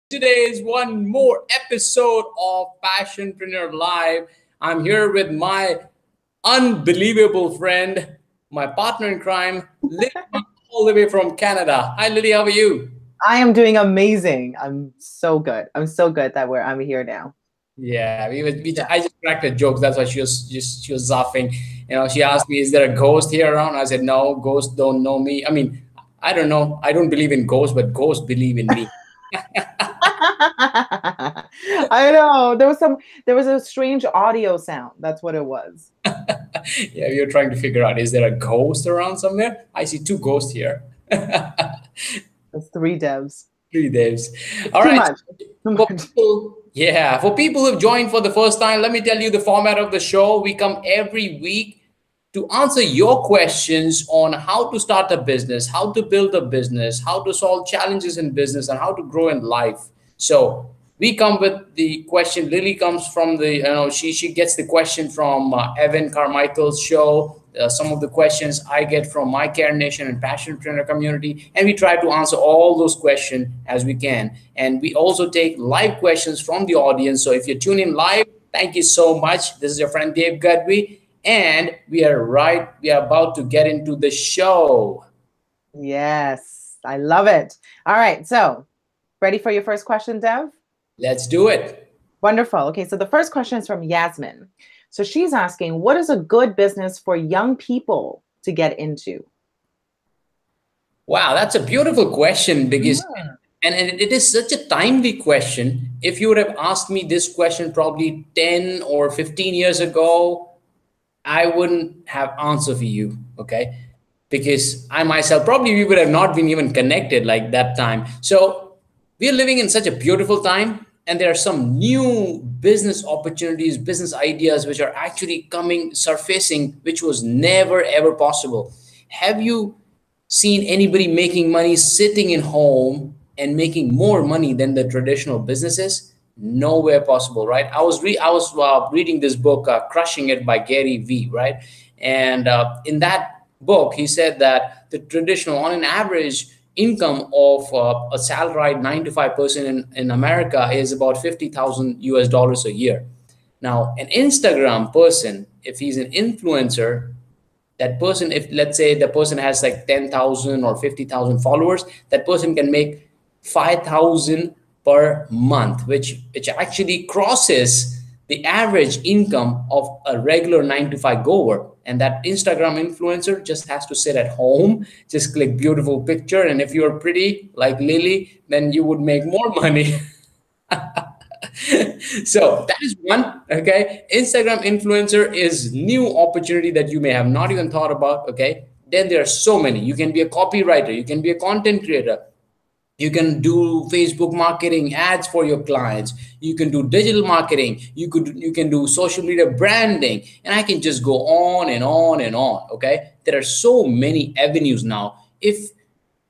Today is one more episode of Passionpreneur Live. I'm here with my unbelievable friend, my partner in crime, Lily, all the way from Canada. Hi, Lily. How are you? I am doing amazing. I'm so good. I'm so good that I'm here now. Yeah, Yeah. I just cracked a joke. That's why she was laughing. She asked me, "Is there a ghost here around?" I said, "No, ghosts don't know me. I mean, I don't know. I don't believe in ghosts, but ghosts believe in me." I know. There was a strange audio sound. That's what it was. Yeah, we are trying to figure out, is there a ghost around somewhere? I see two ghosts here. It's three devs. Three days. It's All too right. much. Too For much. people, yeah, for people who've joined for the first time, let me tell you the format of the show. We come every week to answer your questions on how to start a business, how to build a business, how to solve challenges in business, and how to grow in life. So we come with the question. Lily comes from she gets the question from Evan Carmichael's show. Some of the questions I get from my Care Nation and Passionpreneur community, and we try to answer all those questions as we can. And we also take live questions from the audience. So if you tune in live, thank you so much. This is your friend Dave Gadhvi, and we are about to get into the show. Yes, I love it. All right. So, ready for your first question, Dev? Let's do it. Wonderful. Okay. So, the first question is from Yasmine. So, she's asking, what is a good business for young people to get into? Wow, that's a beautiful question because and it is such a timely question. If you would have asked me this question probably 10 or 15 years ago, I wouldn't have answer for you, okay? Because I myself probably we would have not been even connected like that time. So we are living in such a beautiful time, and there are some new business opportunities, business ideas which are actually coming surfacing, which was never ever possible. Have you seen anybody making money sitting in home and making more money than the traditional businesses? Nowhere possible, right? I was reading this book, Crushing It by Gary V, right? And in that book he said that the traditional, on an average income of a salaried 9 to 5 person in America is about 50,000 US dollars a year. Now an Instagram person, if he's an influencer, that person, if let's say the person has like 10,000 or 50,000 followers, that person can make 5,000 per month, which actually crosses the average income of a regular 9 to 5 goer. And that Instagram influencer just has to sit at home, just click beautiful picture, and if you're pretty like Lily, then you would make more money. So that is one. Okay, Instagram influencer is new opportunity that you may have not even thought about. Okay, then there are so many. You can be a copywriter, you can be a content creator, you can do Facebook marketing ads for your clients, you can do digital marketing, you can do social media branding, and I can just go on and on and on. Okay, there are so many avenues now. If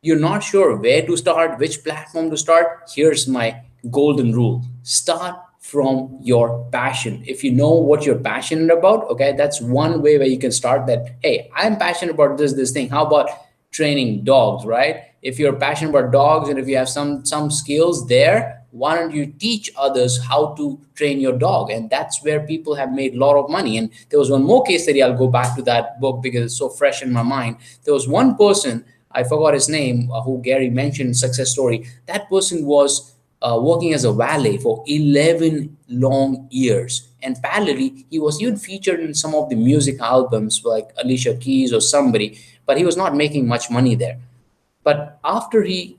you're not sure where to start, which platform to start, here's my golden rule: start from your passion. If you know what you're passionate about, okay, that's one way where you can start. That, hey, I'm passionate about this thing. How about training dogs, right? If you're passionate about dogs and if you have some skills there, why don't you teach others how to train your dog? And that's where people have made a lot of money. And there was one more case study. I'll go back to that book because it's so fresh in my mind. There was one person, I forgot his name, who Gary mentioned, success story. That person was working as a valet for 11 long years. And parallelly, he was even featured in some of the music albums like Alicia Keys or somebody, but he was not making much money there. But after he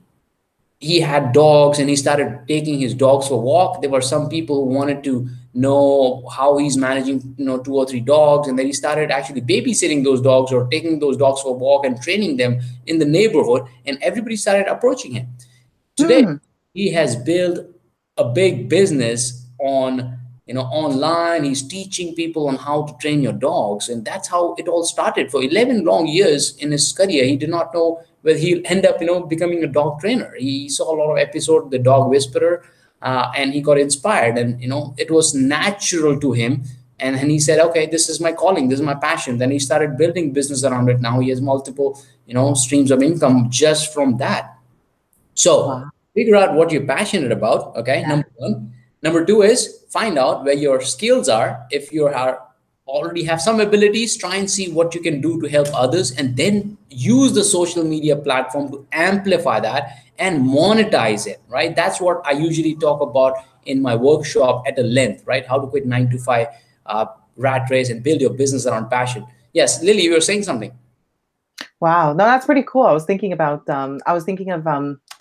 had dogs and he started taking his dogs for walk, there were some people who wanted to know how he's managing, 2 or 3 dogs, and then he started actually babysitting those dogs or taking those dogs for a walk and training them in the neighborhood, and everybody started approaching him. Today Hmm. he has built a big business on, online. He's teaching people on how to train your dogs, and that's how it all started. For 11 long years in his career, he did not know whether he'll end up, becoming a dog trainer. He saw a lot of episodes, The Dog Whisperer, and he got inspired, and it was natural to him. And he said, okay, this is my calling, this is my passion. Then he started building business around it. Now he has multiple, streams of income just from that. So Wow. Figure out what you're passionate about. Okay, Yeah. number one. Number two is find out where your skills are. If you are already have some abilities, try and see what you can do to help others, and then use the social media platform to amplify that and monetize it. Right, that's what I usually talk about in my workshop at a length. Right, how to quit 9 to 5 uh, rat race and build your business around passion. Yes, Lily, you were saying something. Wow. No, that's pretty cool. I was thinking of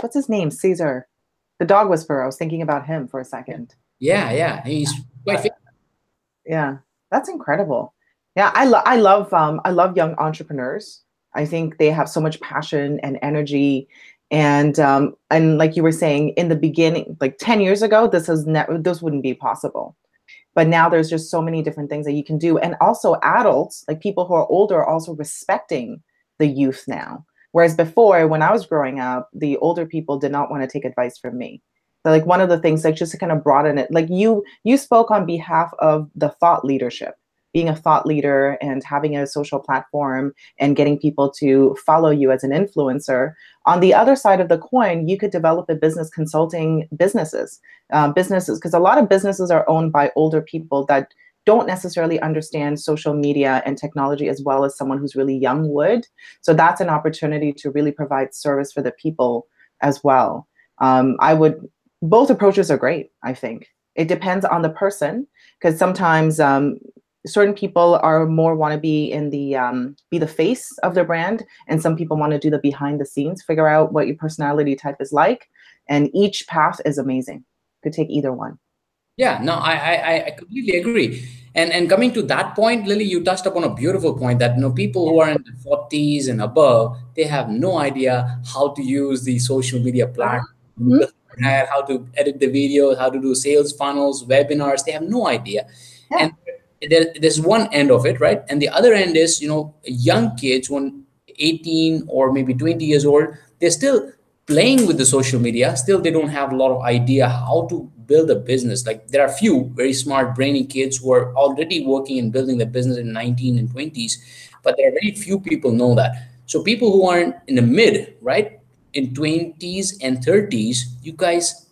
what's his name? Caesar. The dog whisperer. I was thinking about him for a second. Yeah, yeah, he's quite But famous. yeah, that's incredible. Yeah, I love young entrepreneurs. I think they have so much passion and energy. And like you were saying in the beginning, like 10 years ago, this wouldn't be possible. But now there's just so many different things that you can do. And also adults, like people who are older, are also respecting the youth now. Whereas before, when I was growing up, the older people did not want to take advice from me. So like one of the things, like just to kind of broaden it, like you spoke on behalf of the thought leadership, being a thought leader and having a social platform and getting people to follow you as an influencer. On the other side of the coin, you could develop a business consulting businesses, because a lot of businesses are owned by older people that don't necessarily understand social media and technology as well as someone who's really young would. So that's an opportunity to really provide service for the people as well. I would Both approaches are great. I think it depends on the person, because sometimes certain people are more want to be the face of their brand, and some people want to do the behind the scenes. Figure out what your personality type is like, and each path is amazing. Could take either one. Yeah, no, I completely agree. And coming to that point, Lily, you touched upon a beautiful point that people who are in the 40s and above, they have no idea how to use the social media Mhm. platform, how to edit the videos, how to do sales funnels, webinars. They have no idea. Yeah. And there's one end of it, right? And the other end is, young kids, when 18 or maybe 20 years old, they're still playing with the social media. Still, they don't have a lot of idea how to build a business. Like there are few very smart, brainy kids who are already working and building their business in 19 and 20s, but there are very few people know that. So people who are in the mid, right, in 20s and 30s, you guys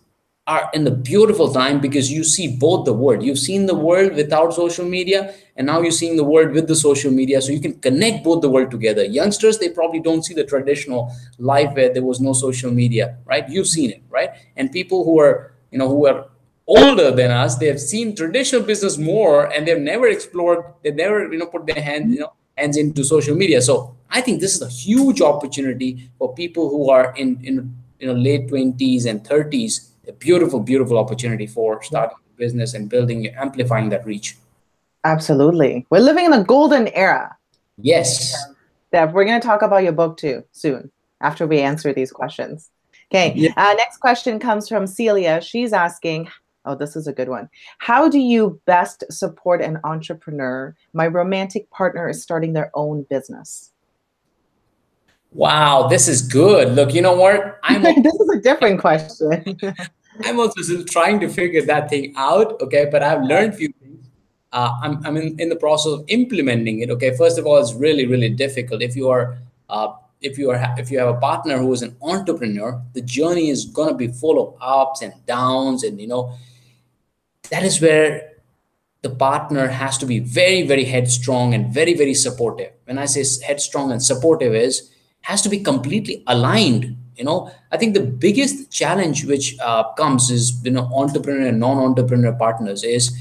are in the beautiful time because you see both the world. You've seen the world without social media, and now you're seeing the world with the social media. So you can connect both the world together. Youngsters, they probably don't see the traditional life where there was no social media, right? You've seen it, right? And people who are older than us, they have seen traditional business more, and they've never explored. They've never, put their hands into social media. So I think this is a huge opportunity for people who are in late 20s and 30s. A beautiful, beautiful opportunity for starting a business and building, amplifying that reach. Absolutely. We're living in a golden era. Yes. Deb, we're going to talk about your book too soon after we answer these questions. Okay. Yeah. Next question comes from Celia. She's asking, oh, this is a good one. How do you best support an entrepreneur? My romantic partner is starting their own business. Wow, this is good. Look, you know what? This is a different question. I'm also still trying to figure that thing out. Okay, but I've learned few things. I'm in the process of implementing it. Okay, first of all, it's really really difficult. If you have a partner who is an entrepreneur, the journey is gonna be full of ups and downs, and that is where the partner has to be very very headstrong and very very supportive. When I say headstrong and supportive, is has to be completely aligned. I think the biggest challenge which comes is entrepreneur and non-entrepreneur partners is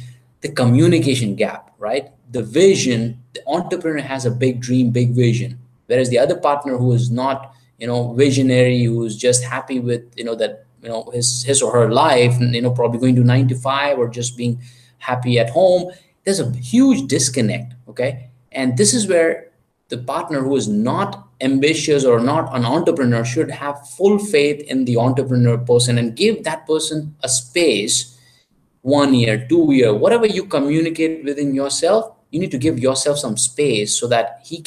the communication gap, right? The vision. The entrepreneur has a big dream, big vision, whereas the other partner who is not visionary, who's just happy with that his or her life, and probably going to 9 to 5 or just being happy at home, there's a huge disconnect. Okay, and this is where the partner who is not ambitious or not an entrepreneur should have full faith in the entrepreneur person and give that person a space. 1 year, 2 year, whatever you communicate within yourself, you need to give yourself some space so that he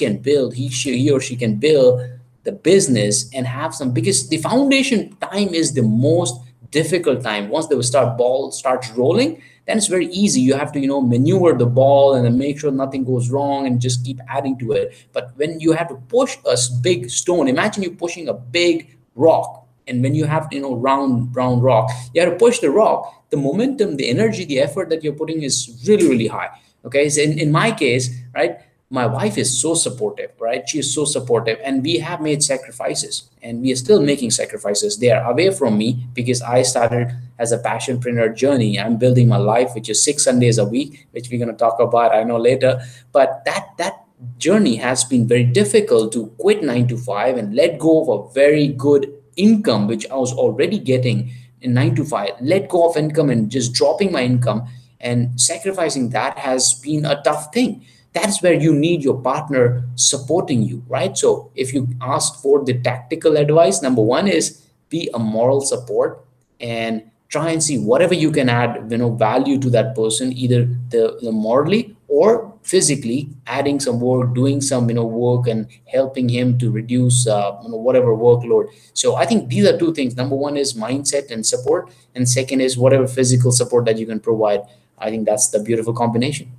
or she can build the business and have some, because the foundation time is the most difficult time. Once the ball starts rolling, then it's very easy. You have to maneuver the ball and then make sure nothing goes wrong and just keep adding to it. But when you have to push a big stone, imagine you pushing a big rock, And when you have, round rock, you have to push the rock. The momentum, the energy, the effort that you're putting is really, really high. Okay. So in my case, right, my wife is so supportive, right? She is so supportive, and we have made sacrifices, and we are still making sacrifices. They are away from me because I started as a passionpreneur journey. I'm building my life, which is 6 Sundays a week, which we're going to talk about, I know, later. But that journey has been very difficult, to quit 9 to 5 and let go of a very good income, which I was already getting in 9 to 5, let go of income and just dropping my income, and sacrificing that has been a tough thing. That's where you need your partner supporting you, right? So if you ask for the tactical advice, number one is be a moral support, and try and see whatever you can add, value to that person, either the morally or physically, adding some work, doing some, work, and helping him to reduce, whatever workload. So I think these are two things. Number one is mindset and support, and second is whatever physical support that you can provide. I think that's the beautiful combination.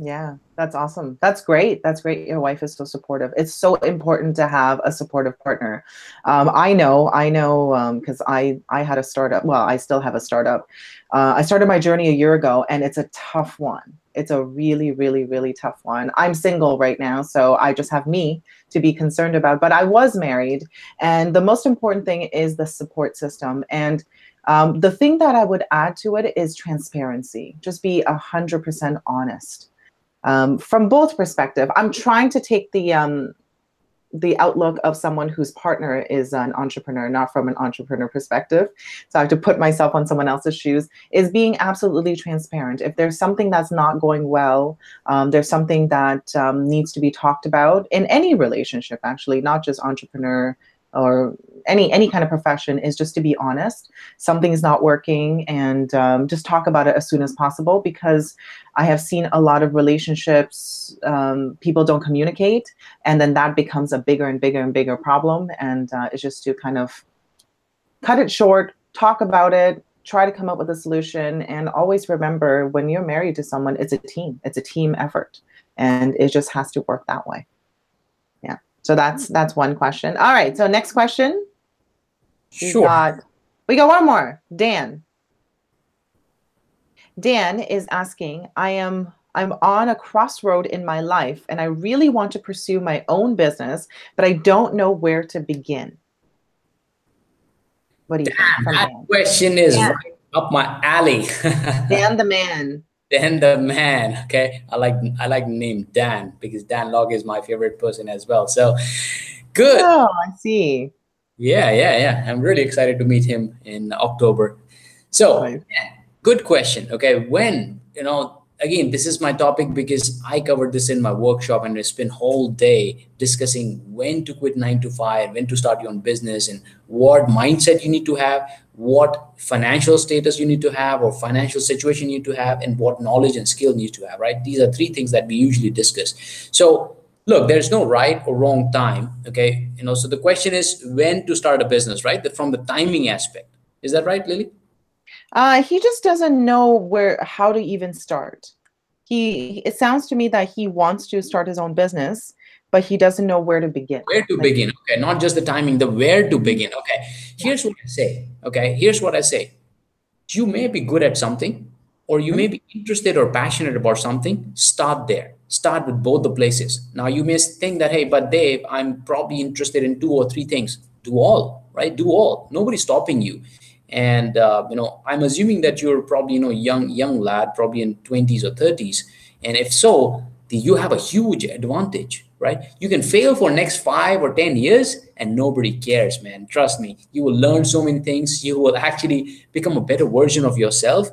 Yeah, that's awesome. That's great. That's great. Your wife is so supportive. It's so important to have a supportive partner. I know, because I had a startup. Well, I still have a startup. I started my journey a year ago, and it's a tough one. It's a really, really, really tough one. I'm single right now, so I just have me to be concerned about. But I was married, and the most important thing is the support system. And the thing that I would add to it is transparency. Just be 100% honest from both perspective. I'm trying to take the outlook of someone whose partner is an entrepreneur, not from an entrepreneur perspective. So I have to put myself on someone else's shoes, is being absolutely transparent. If there's something that's not going well, there's something that needs to be talked about in any relationship, actually, not just entrepreneur or any kind of profession, is just to be honest. Something is not working, and just talk about it as soon as possible, because I have seen a lot of relationships, people don't communicate, and then that becomes a bigger and bigger and bigger problem. And it's just to kind of cut it short, talk about it, try to come up with a solution, and always remember, when you're married to someone, it's a team effort, and it just has to work that way. Yeah. So that's one question. All right. So next question. Sure. We got one more. Dan. Dan is asking, I'm on a crossroad in my life, and I really want to pursue my own business, but I don't know where to begin. What do you think? From That Dan. question is right up my alley. Dan the man. Dan the man. Okay. I like the name Dan because Dan Log is my favorite person as well. So good. Oh, I see. Yeah. I'm really excited to meet him in October. So, Nice. yeah, good question. Okay. When, again, this is my topic because I covered this in my workshop, and I spent whole day discussing when to quit 9 to 5, when to start your own business, and what mindset you need to have, what financial status you need to have, or financial situation you need to have, and what knowledge and skill you need to have, right? These are three things that we usually discuss. So look, there's no right or wrong time. Okay. So the question is when to start a business, right? From the timing aspect. Is that right, Lily? He just doesn't know how to even start. It sounds to me that he wants to start his own business, but he doesn't know where to begin. Where to begin? Okay, not just the timing, the where to begin. Okay, here's what I say. Okay, here's what I say. You may be good at something, or you may be interested or passionate about something. Start there. Start with both the places. Now you may think that, hey, but Dave, I'm probably interested in 2 or 3 things. Do all, right? Do all. Nobody's stopping you. And I'm assuming that you're probably young lad, probably in 20s or 30s. And if so, you have a huge advantage, right? You can fail for next 5 or 10 years and nobody cares, man. Trust me. You will learn so many things. You will actually become a better version of yourself.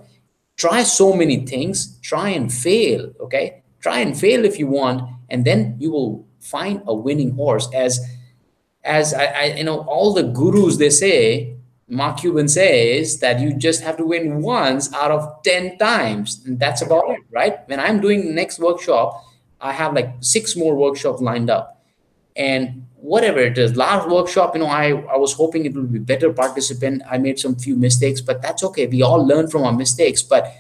Try so many things. Try and fail, okay? Try and fail if you want, and then you will find a winning horse. As all the gurus, they say, Mark Cuban says that you just have to win once out of 10 times. And that's about it, right? When I'm doing the next workshop, I have like 6 more workshops lined up. And whatever it is, last workshop, I was hoping it would be better participant. I made some few mistakes, but that's okay. We all learn from our mistakes. But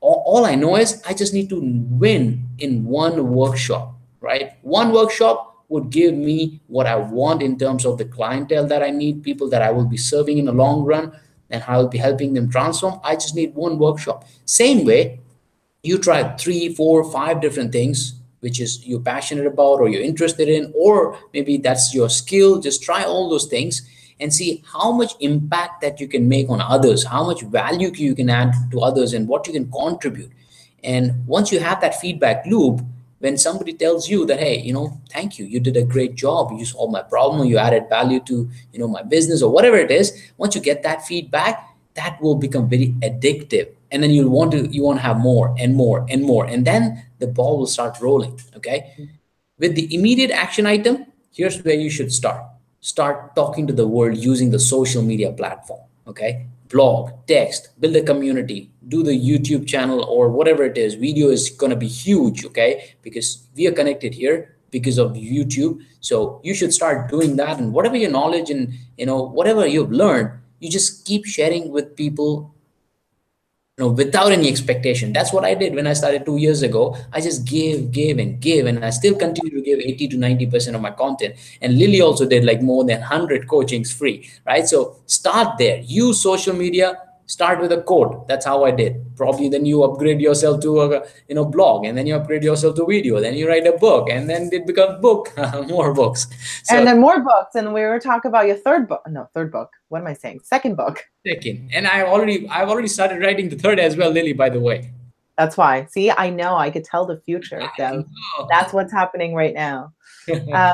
all I know is I just need to win in one workshop, right? One workshop, would give me what I want in terms of the clientele that I need, people that I will be serving in the long run, and how I'll be helping them transform. I just need one workshop. Same way, you try three, four, five different things which is you're passionate about or you're interested in, or maybe that's your skill. Just try all those things and see how much impact that you can make on others, how much value you can add to others, and what you can contribute. And once you have that feedback loop, when somebody tells you that, hey, thank you, you did a great job, you solved my problem, or you added value to my business or whatever it is, once you get that feedback, that will become very addictive, and then you want to have more and more and more, and then the ball will start rolling. Okay, with the immediate action item, here's where you should start talking to the world using the social media platform. Okay, blog, text, build a community, do the YouTube channel or whatever it is. Video is going to be huge. Okay, because we are connected here because of YouTube, so you should start doing that. And whatever your knowledge and whatever you've learned, you just keep sharing with people, without any expectation. That's what I did when I started 2 years ago. I just gave and gave, and I still continue to give 80 to 90% of my content. And Lily also did like more than 100 coachings free, right? So start there. Use social media. Start with a quote. That's how I did. Probably then you upgrade yourself to a blog, and then you upgrade yourself to video. Then you write a book, and then it becomes book, more books. And So then more books. And we were talking about your third book. No, third book. What am I saying? Second book. second, and I've already started writing the third as well, Lily. By the way. That's why. See, I know I could tell the future. I So know. that's what's happening right now. Uh,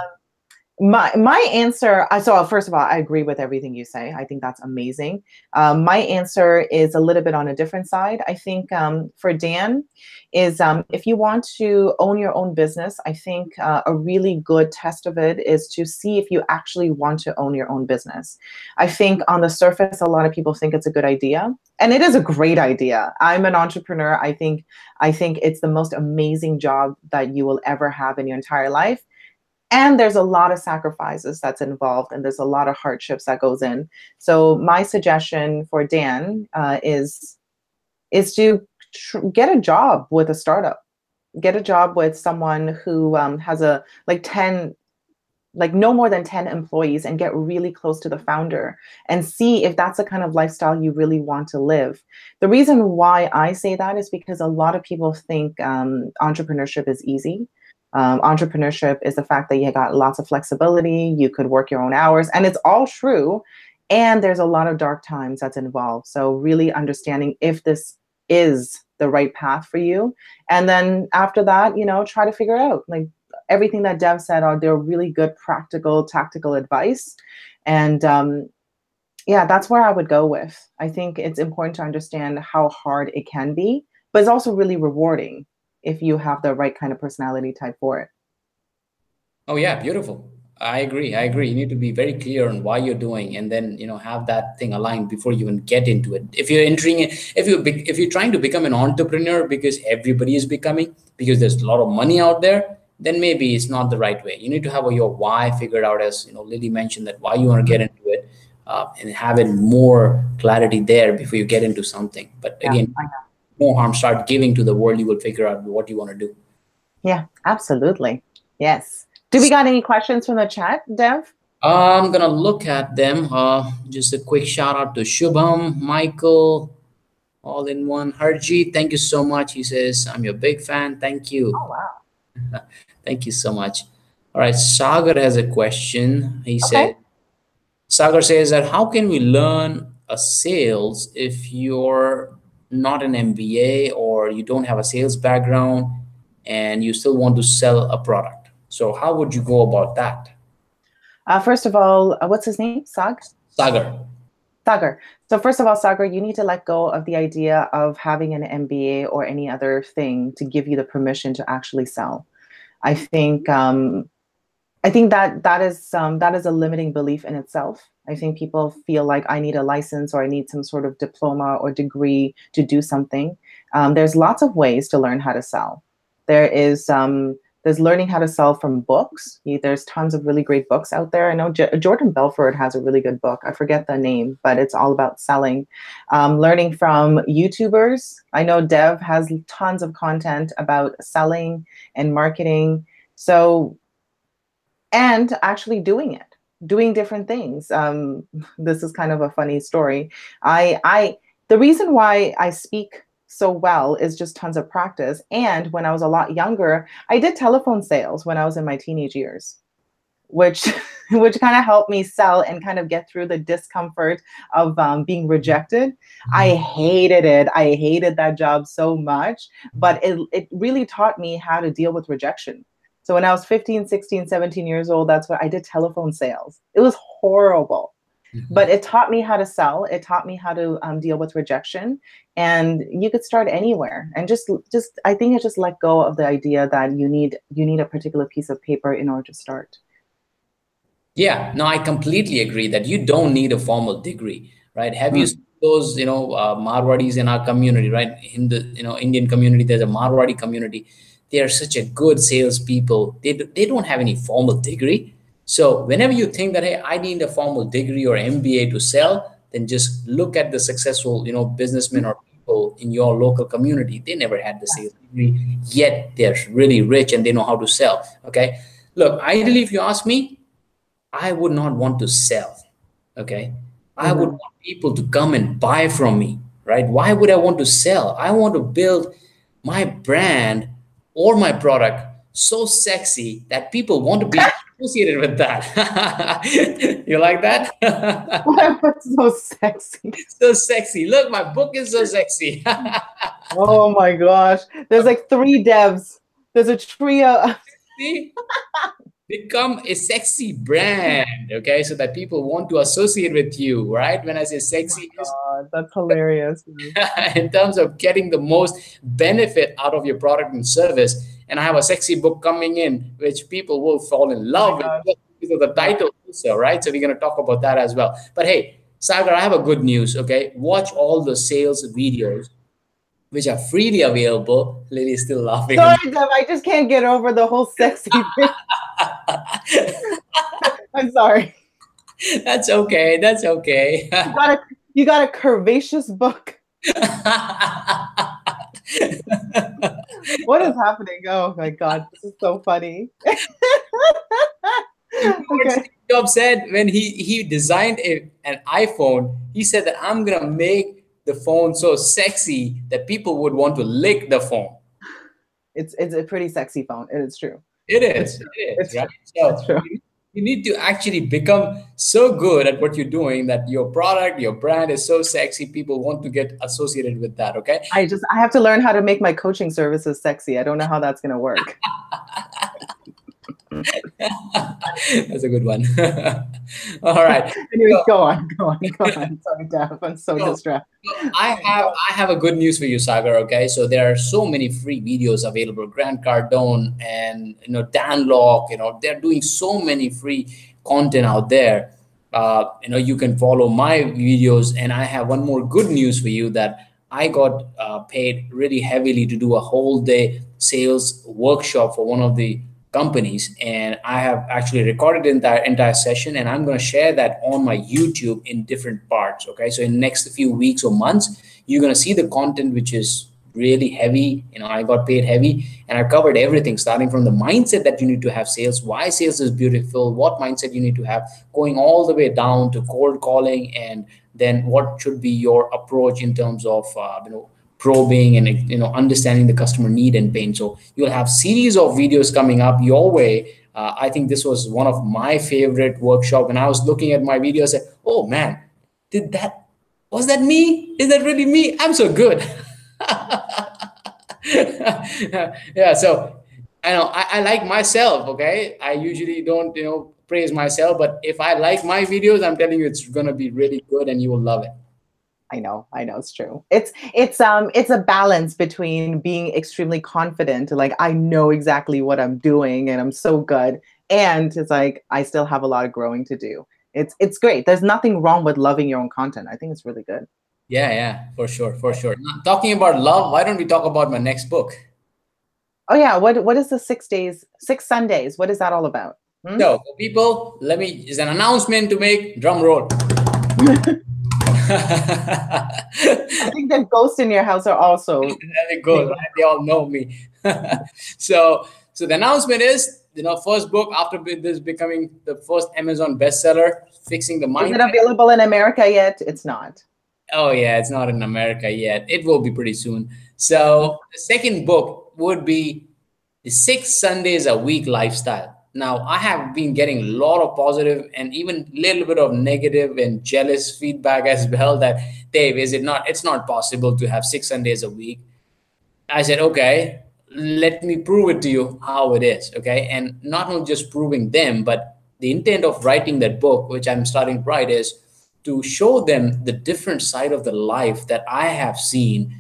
my answer, so first of all, I agree with everything you say. I think that's amazing. My answer is a little bit on a different side. I think for Dan is if you want to own your own business, I think a really good test of it is to see if you actually want to own your own business. I think on the surface, a lot of people think it's a good idea, and it is a great idea. I'm an entrepreneur. I think it's the most amazing job that you will ever have in your entire life. And there's a lot of sacrifices that's involved, and there's a lot of hardships that goes in. So my suggestion for Dan is to get a job with a startup. Get a job with someone who has no more than 10 employees, and get really close to the founder and see if that's the kind of lifestyle you really want to live. The reason why I say that is because a lot of people think entrepreneurship is easy. Entrepreneurship is the fact that you got lots of flexibility, you could work your own hours, and it's all true. And there's a lot of dark times that's involved. So really understanding if this is the right path for you. And then after that, try to figure out like everything that Dev said are they're really good, practical, tactical advice. And yeah, that's where I would go with. I think it's important to understand how hard it can be, but it's also really rewarding if you have the right kind of personality type for it. Oh yeah, beautiful. I agree. You need to be very clear on why you're doing, and then have that thing aligned before you even get into it. If you're entering it, if you're trying to become an entrepreneur because everybody is becoming, because there's a lot of money out there, then maybe it's not the right way. You need to have your why figured out, as Lily mentioned, that why you want to get into it, and have it more clarity there before you get into something. But Yeah, again, I know. no harm. Start giving to the world. You will figure out what you want to do. Yeah, absolutely. Yes. Do we got any questions from the chat, Dev? I'm gonna look at them. Just a quick shout out to Shubham, Michael, all in one. Harjeet, thank you so much. He says, I'm your big fan. Thank you. Oh, wow. Thank you so much. All right, Sagar has a question. Okay. Sagar says that how can we learn a sales if you're not an MBA or you don't have a sales background and you still want to sell a product? So how would you go about that? First of all, what's his name? Sagar. Sagar. So first of all, Sagar, you need to let go of the idea of having an MBA or any other thing to give you the permission to actually sell. I think that is a limiting belief in itself. I think people feel like I need a license or I need some sort of diploma or degree to do something. There's lots of ways to learn how to sell. There's learning how to sell from books. There's tons of really great books out there. I know Jordan Belfort has a really good book. I forget the name, but it's all about selling. Learning from YouTubers. I know Dev has tons of content about selling and marketing. So and actually doing different things. This is kind of a funny story. The reason why I speak so well is just tons of practice. And when I was a lot younger, I did telephone sales when I was in my teenage years, which which kind of helped me sell and kind of get through the discomfort of being rejected. I hated it. I hated that job so much, but it really taught me how to deal with rejection. So when I was 15, 16, 17 years old, that's what I did, telephone sales. It was horrible, but it taught me how to sell. It taught me how to deal with rejection, and you could start anywhere. And just I think I just let go of the idea that you need a particular piece of paper in order to start. Yeah, no, I completely agree that you don't need a formal degree, right? Have you seen those, Marwadis in our community, right? In the, Indian community, there's a Marwadi community. They are such a good salespeople. They don't have any formal degree. So whenever you think that, hey, I need a formal degree or MBA to sell, then just look at the successful, businessmen or people in your local community. They never had the sales degree, yet they're really rich and they know how to sell. Okay. Look, ideally, if you ask me, I would not want to sell. Okay. I would want people to come and buy from me, right? Why would I want to sell? I want to build my brand or my product so sexy that people want to be associated with that. You like that? What's so sexy? So sexy. Look, my book is so sexy. Oh my gosh. There's like 3 devs. There's a trio. See? Become a sexy brand, okay, so that people want to associate with you, right? When I say sexy, God, that's hilarious. in terms of getting the most benefit out of your product and service. And I have a sexy book coming in, which people will fall in love with just because of the title also, right? So we're going to talk about that as well. But hey, Sagar, I have a good news, okay? Watch all the sales videos, which are freely available. Lily is still laughing. Sorry, Dev, I just can't get over the whole sexy thing. I'm sorry. That's okay. That's okay. You got a curvaceous book. What is happening? Oh my God, this is so funny. What Steve Jobs said when he designed an iPhone, he said that I'm gonna make the phone so sexy that people would want to lick the phone. It's a pretty sexy phone. It is true. It is. It is, right? So you need to actually become so good at what you're doing that your product, your brand is so sexy, people want to get associated with that. Okay. I have to learn how to make my coaching services sexy. I don't know how that's gonna work. That's a good one. All right. Anyway, go on. Sorry, Dev. I'm so distracted. I have a good news for you, Sagar. Okay, so there are so many free videos available. Grant Cardone and Dan Locke. They're doing so many free content out there. You can follow my videos, and I have one more good news for you that I got paid really heavily to do a whole day sales workshop for one of the companies, and I have actually recorded the entire session, and I'm going to share that on my YouTube in different parts. Okay, so in the next few weeks or months, you're going to see the content which is really heavy. I got paid heavy, and I covered everything starting from the mindset that you need to have sales, why sales is beautiful, what mindset you need to have, going all the way down to cold calling, and then what should be your approach in terms of probing and understanding the customer need and pain. So you'll have series of videos coming up your way. I think this was one of my favorite workshop. When I was looking at my videos, I said, oh man, was that me? Is that really me? I'm so good. Yeah, so I like myself. Okay, I usually don't praise myself, but if I like my videos, I'm telling you it's gonna be really good and you will love it. I know it's true. It's a balance between being extremely confident, like I know exactly what I'm doing and I'm so good, and it's like I still have a lot of growing to do. It's great. There's nothing wrong with loving your own content. I think it's really good. Yeah, for sure. Now, talking about love, why don't we talk about my next book? Oh yeah, what is the 6 Sundays? What is that all about? So people, is an announcement to make. Drum roll. I think the ghosts in your house are also. There it goes, right? They all know me. So the announcement is first book after this becoming the first Amazon bestseller, fixing the Is mind. it available in America yet? It's not. Oh yeah, it's not in America yet. It will be pretty soon. So the second book would be the 6 Sundays a week lifestyle. Now I have been getting a lot of positive and even little bit of negative and jealous feedback as well that Dave, is it not? It's not possible to have 6 Sundays a week. I said, okay, let me prove it to you how it is. Okay. And not only just proving them, but the intent of writing that book, which I'm starting to write, is to show them the different side of the life that I have seen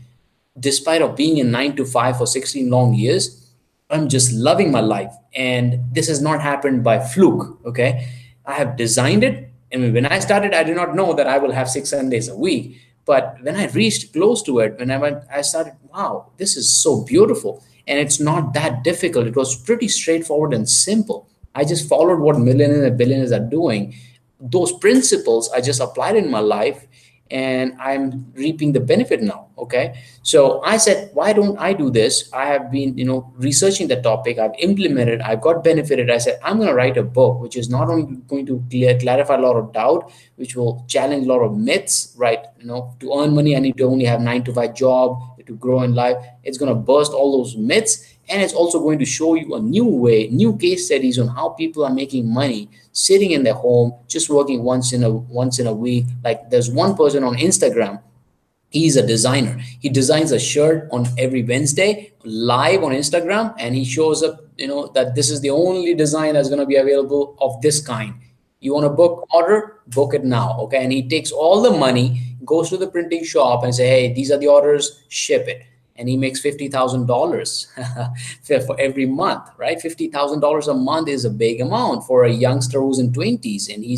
despite of being in 9 to 5 for 16 long years. I'm just loving my life. And this has not happened by fluke. Okay. I have designed it. And when I started, I did not know that I will have 6 Sundays a week. But when I reached close to it, when I went, I started, wow, this is so beautiful. And it's not that difficult. It was pretty straightforward and simple. I just followed what millionaires and billionaires are doing. Those principles I just applied in my life, and I'm reaping the benefit now. Okay. So I said, why don't I do this? I have been, researching the topic. I've implemented, I've got benefited. I said, I'm going to write a book, which is not only going to clarify a lot of doubt, which will challenge a lot of myths, right? To earn money, I need to only have 9 to 5 job to grow in life. It's going to burst all those myths. And it's also going to show you a new way, new case studies on how people are making money sitting in their home, just working once in a week. Like there's one person on Instagram. He's a designer. He designs a shirt on every Wednesday live on Instagram, and he shows up, that this is the only design that's going to be available of this kind. You want a book order, book it now. Okay. And he takes all the money, goes to the printing shop and say, hey, these are the orders, ship it. And he makes $50,000 for every month, right? $50,000 a month is a big amount for a youngster who's in 20s, and he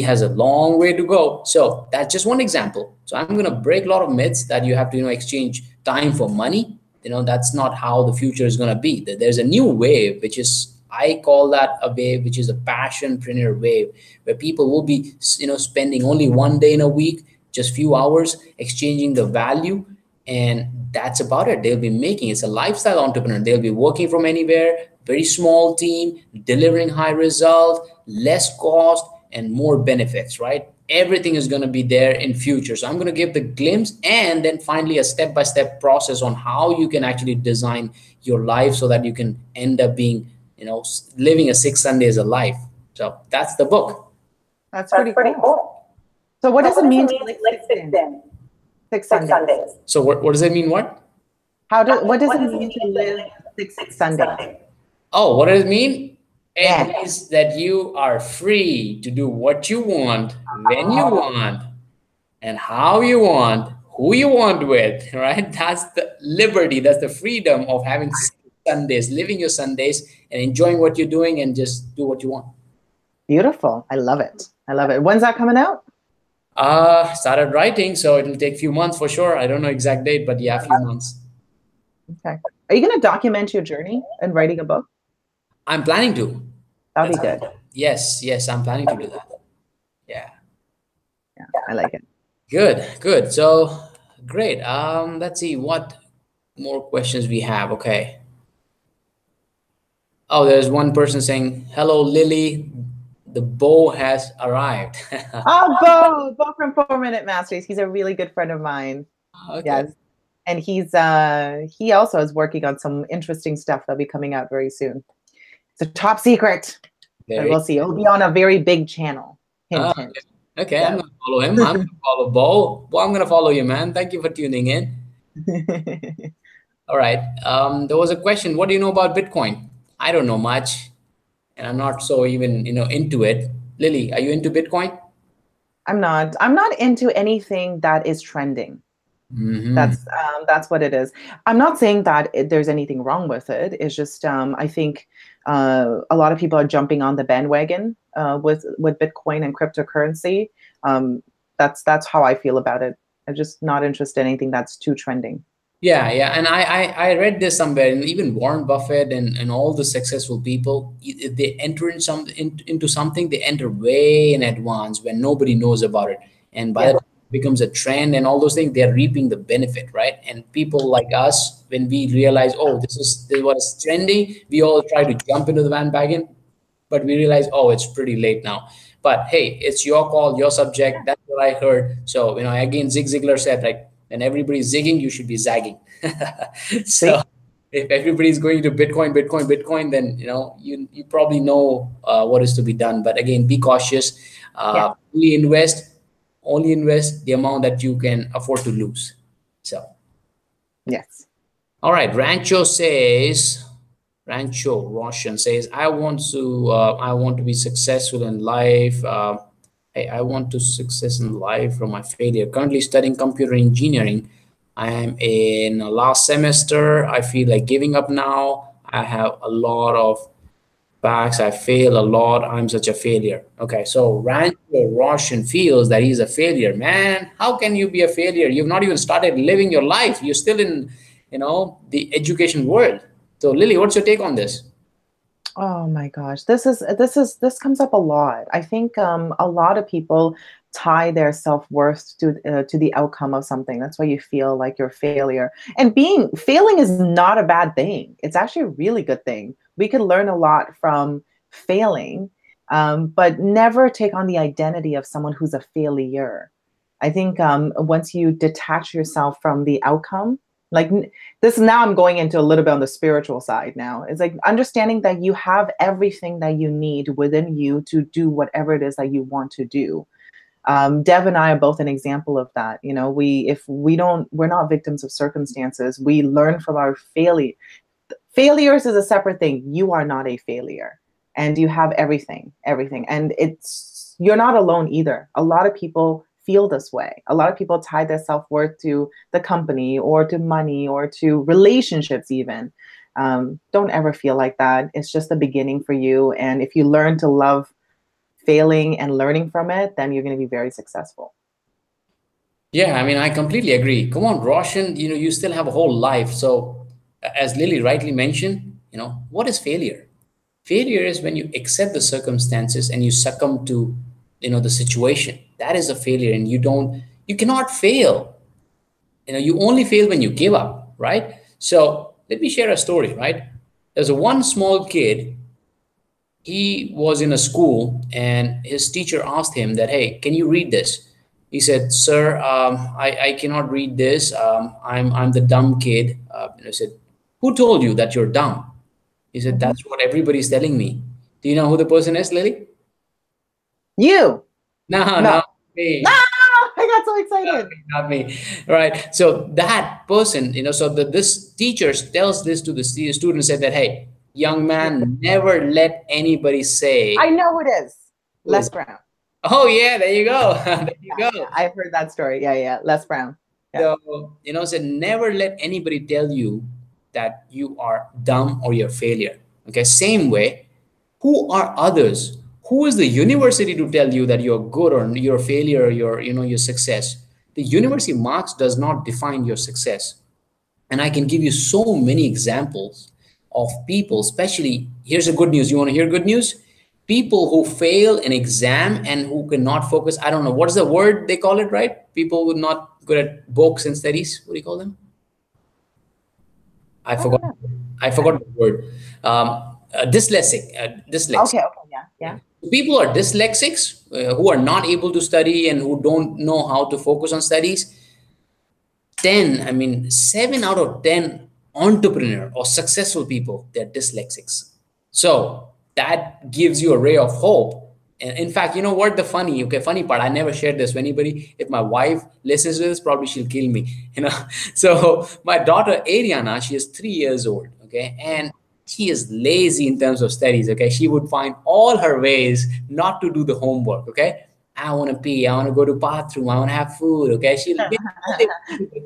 has a long way to go. So that's just one example. So I'm going to break a lot of myths that you have to, exchange time for money. That's not how the future is going to be. There's a new wave, which is, I call that a wave, which is a passionpreneur wave, where people will be, spending only one day in a week, just few hours, exchanging the value. And that's about it. They'll be making, it's a lifestyle entrepreneur. They'll be working from anywhere, very small team, delivering high result, less cost, and more benefits, right? Everything is going to be there in future. So I'm going to give the glimpse, and then finally a step-by-step process on how you can actually design your life so that you can end up being, living a 6 Sundays a life. So that's the book. That's pretty cool. So what does it mean to live 6 Sundays? So what does it mean? What does it mean to live 6 Sundays? Oh, what does it mean? It means that you are free to do what you want, when you want, and how you want, who you want with, right? That's the liberty, that's the freedom of having Sundays, living your Sundays and enjoying what you're doing and just do what you want. Beautiful. I love it. I love it. When's that coming out? Started writing, so it'll take a few months for sure. I don't know exact date, but yeah, a few months. Okay. Are you going to document your journey in writing a book? I'm planning to. That'll be good. Yes, I'm planning to do that. Yeah, I like it. Good. So great. Let's see what more questions we have. Okay. Oh, there's one person saying, hello, Lily. The Bo has arrived. Oh, Bo from 4-Minute Masters. He's a really good friend of mine. Okay. Yes. And he also is working on some interesting stuff that'll be coming out very soon. It's a top secret. But we'll see. It'll be on a very big channel. Hint, hint. Okay, yeah. I'm going to follow him. I'm going to follow Bo. Bo, I'm going to follow you, man. Thank you for tuning in. All right. There was a question. What do you know about Bitcoin? I don't know much. And I'm not so even, into it. Lily, are you into Bitcoin? I'm not into anything that is trending. Mm-hmm. That's what it is. I'm not saying that there's anything wrong with it. It's just I think a lot of people are jumping on the bandwagon with Bitcoin and cryptocurrency. That's how I feel about it. I'm just not interested in anything that's too trending. Yeah. And I read this somewhere, and even Warren Buffett and all the successful people, if they enter into something, they enter way in advance when nobody knows about it. And by the time becomes a trend and all those things, they're reaping the benefit, right? And people like us, when we realize, oh, this is what is trendy, we all try to jump into the bandwagon, but we realize, oh, it's pretty late now. But hey, it's your call, your subject. That's what I heard. So, again, Zig Ziglar said, like, when everybody's zigging, you should be zagging. So See? if everybody's going to Bitcoin, Bitcoin, Bitcoin, then you probably know what is to be done. But again, be cautious. Yeah. Only invest the amount that you can afford to lose. So, Yes. all right. Rancho Roshan says, I want to be successful in life. I want to success in life from my failure. Currently studying computer engineering. I am in last semester. I feel like giving up now. I have a lot of backs. I fail a lot. I'm such a failure. Okay, so Rancho Roshan feels that he's a failure. Man, how can you be a failure? You've not even started living your life. You're still in, the education world. So Lily, what's your take on this? Oh my gosh, this comes up a lot. I think a lot of people tie their self-worth to the outcome of something. That's why you feel like you're a failure. And being failing is not a bad thing. It's actually a really good thing. We could learn a lot from failing, but never take on the identity of someone who's a failure. I think once you detach yourself from the outcome, like this, now I'm going into a little bit on the spiritual side now. It's like understanding that you have everything that you need within you to do whatever it is that you want to do. Dev and I are both an example of that. We're not victims of circumstances. We learn from our failure. Failures is a separate thing. You are not a failure, and you have everything, and you're not alone either. A lot of people feel this way. A lot of people tie their self-worth to the company or to money or to relationships even. Don't ever feel like that. It's just the beginning for you. And if you learn to love failing and learning from it, then you're going to be very successful. Yeah, I mean, I completely agree. Come on, Roshan, you still have a whole life. So, as Lily rightly mentioned, what is failure? Failure is when you accept the circumstances and you succumb to, the situation. That is a failure, and you cannot fail. You only fail when you give up, right? So let me share a story, right? There's a one small kid. He was in a school, and his teacher asked him that, hey, can you read this? He said, sir, I cannot read this. I'm the dumb kid. And I said, who told you that you're dumb? He said, Mhm. that's what everybody's telling me. Do you know who the person is, Lily? You. No, No. not No, me. I got so Not excited. me, not me. Right. So that person, so this teacher tells this to the student, said that, hey, young Yeah. man, never let anybody I say, know who it is. who Les is, Brown. oh, yeah, there you go. There you Yeah, go. yeah. I've heard that story. Yeah, yeah. Les Brown. Yeah. So, said never let anybody tell you that you are dumb or you're a failure. Okay. Same way, who are others? Who is the university to tell you that you're good or you're a failure or your success? The university marks does not define your success. And I can give you so many examples of people, especially here's a good news. You want to hear good news? People who fail an exam and who cannot focus. I don't know what is the word they call it, right? People who are not good at books and studies. What do you call them? I I don't forgot. know. I forgot the word. Dyslexic. Dyslexic. Okay, okay, yeah, yeah. People are dyslexics who are not able to study and who don't know how to focus on studies. 10, I mean, 7 out of 10 entrepreneur or successful people, they're dyslexics. So that gives you a ray of hope. And in fact, you know what the funny part, I never shared this with anybody. If my wife listens to this, probably she'll kill me. So my daughter Ariana, she is 3 years old, okay, and she is lazy in terms of studies, okay. She would find all her ways not to do the homework, okay. I want to pee, I want to go to bathroom, I want to have food, okay. She'll get all the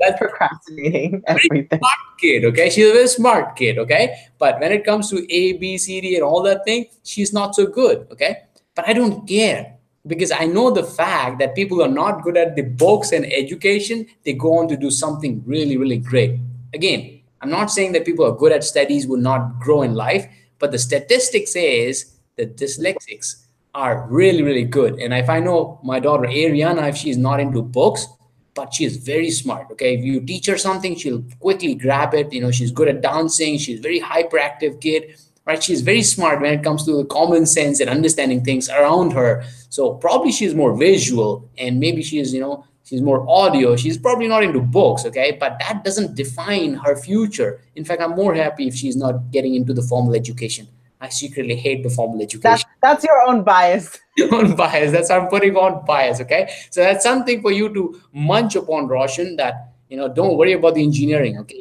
that's Procrastinating very everything. smart kid, okay? She's a very smart kid, okay? But when it comes to A, B, C, D, and all that thing, she's not so good, okay? But I don't care because I know the fact that people who are not good at the books and education, they go on to do something really, really great. Again, I'm not saying that people who are good at studies will not grow in life, but the statistic says that dyslexics are really, really good. And if I know my daughter Ariana, if she's not into books, but she is very smart. Okay, if you teach her something, she'll quickly grab it. She's good at dancing. She's very hyperactive kid, right? She's very smart when it comes to the common sense and understanding things around her. So probably she's more visual, and maybe she's more audio. She's probably not into books, okay? But that doesn't define her future. In fact, I'm more happy if she's not getting into the formal education. I secretly hate the formal education. That's your own bias. On bias. That's I'm putting on bias. Okay, so that's something for you to munch upon, Roshan. That don't worry about the engineering. Okay,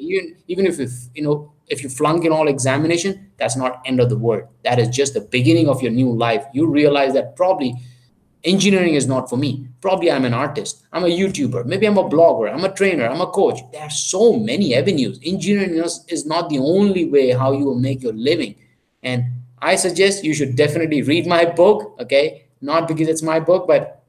even if you flunk in all examination, that's not end of the world. That is just the beginning of your new life. You realize that probably engineering is not for me. Probably I'm an artist. I'm a YouTuber. Maybe I'm a blogger. I'm a trainer. I'm a coach. There are so many avenues. Engineering is not the only way how you will make your living. And I suggest you should definitely read my book, okay? Not because it's my book, but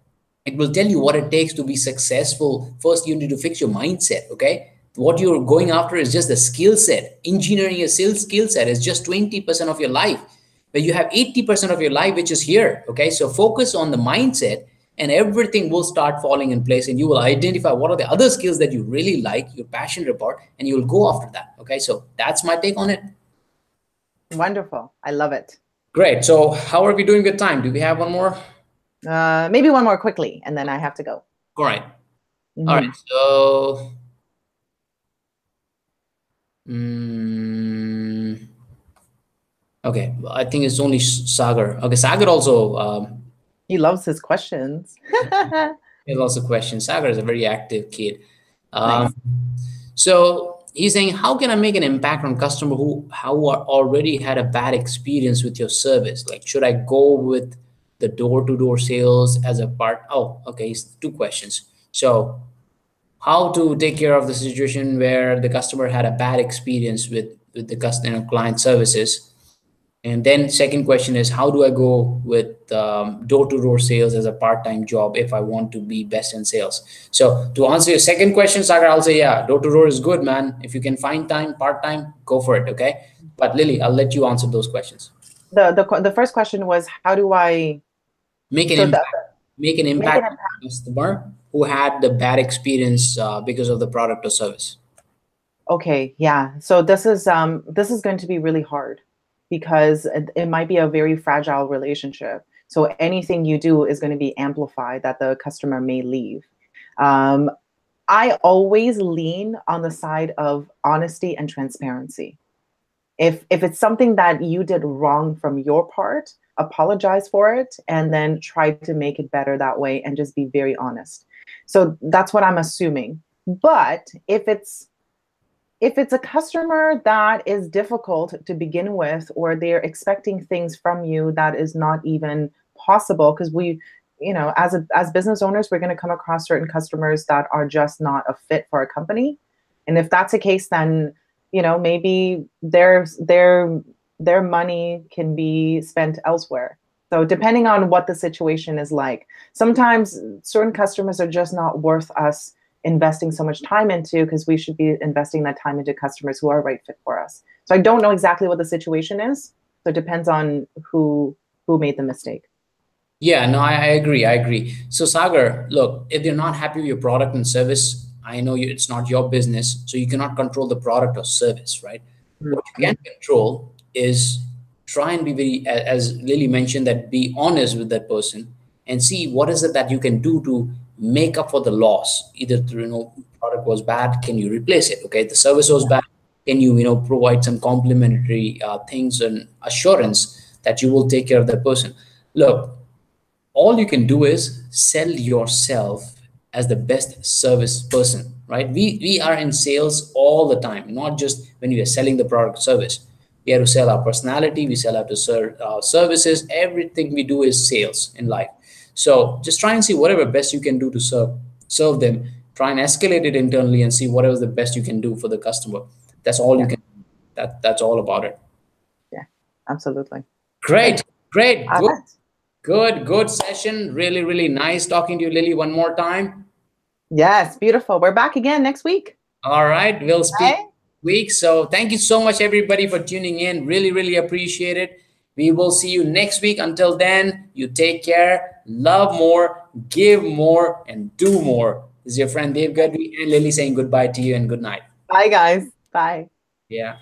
it will tell you what it takes to be successful. First, you need to fix your mindset, okay? What you're going after is just a skill set. Engineering a skill set is just 20% of your life, but you have 80% of your life, which is here, okay? So focus on the mindset and everything will start falling in place, and you will identify what are the other skills that you really like, you're passionate about, and you will go after that, okay? So that's my take on it. Wonderful. I love it. Great. So how are we doing with time? Do we have one more? Maybe one more quickly, and then I have to go. All right. Mm-hmm. All right. So, okay. I think it's only Sagar. Okay. Sagar also. He loves his questions. He loves the questions. Sagar is a very active kid. Nice. So he's saying, how can I make an impact on customer who already had a bad experience with your service? Like, should I go with the door-to-door sales as a part? Oh, okay. It's two questions. So how to take care of the situation where the customer had a bad experience with the customer client services. And then second question is, how do I go with door-to-door sales as a part-time job if I want to be best in sales? So to answer your second question, Sagar, I'll say, yeah, door-to-door is good, man. If you can find time, part-time, go for it, okay? But Lily, I'll let you answer those questions. The first question was, how do I make an impact on the customer who had the bad experience because of the product or service? Okay, yeah. So this is going to be really hard, because it might be a very fragile relationship. So anything you do is going to be amplified that the customer may leave. I always lean on the side of honesty and transparency. If it's something that you did wrong from your part, apologize for it and then try to make it better that way and just be very honest. So that's what I'm assuming. But if it's a customer that is difficult to begin with, or they're expecting things from you that is not even possible, because we, as business owners, we're going to come across certain customers that are just not a fit for a company. And if that's the case, then, maybe their money can be spent elsewhere. So depending on what the situation is like, sometimes certain customers are just not worth us investing so much time into, because we should be investing that time into customers who are a right fit for us. So I don't know exactly what the situation is. So it depends on who made the mistake. Yeah, no, I agree. So Sagar, look, if they're not happy with your product and service, I know it's not your business, so you cannot control the product or service, right? Mm-hmm. What you can control is try and be very, as Lily mentioned, that be honest with that person and see what is it that you can do to make up for the loss. Either through, product was bad, can you replace it? Okay, the service was bad, can you, provide some complimentary things and assurance that you will take care of that person? Look, all you can do is sell yourself as the best service person, right? We are in sales all the time, not just when we are selling the product or service. We have to sell our personality, we sell out to serve services. Everything we do is sales in life. So just try and see whatever best you can do to serve them. Try and escalate it internally and see whatever is the best you can do for the customer. That's all you can. That's all about it. Yeah, absolutely. Great. Good session. Really, really nice talking to you, Lily, one more time. Yes, beautiful. We're back again next week. All right, we'll speak next week. So thank you so much, everybody, for tuning in. Really, really appreciate it. We will see you next week. Until then, you take care, love more, give more, and do more. This is your friend Dave Gadhvi and Lily saying goodbye to you and good night. Bye, guys. Bye. Yeah.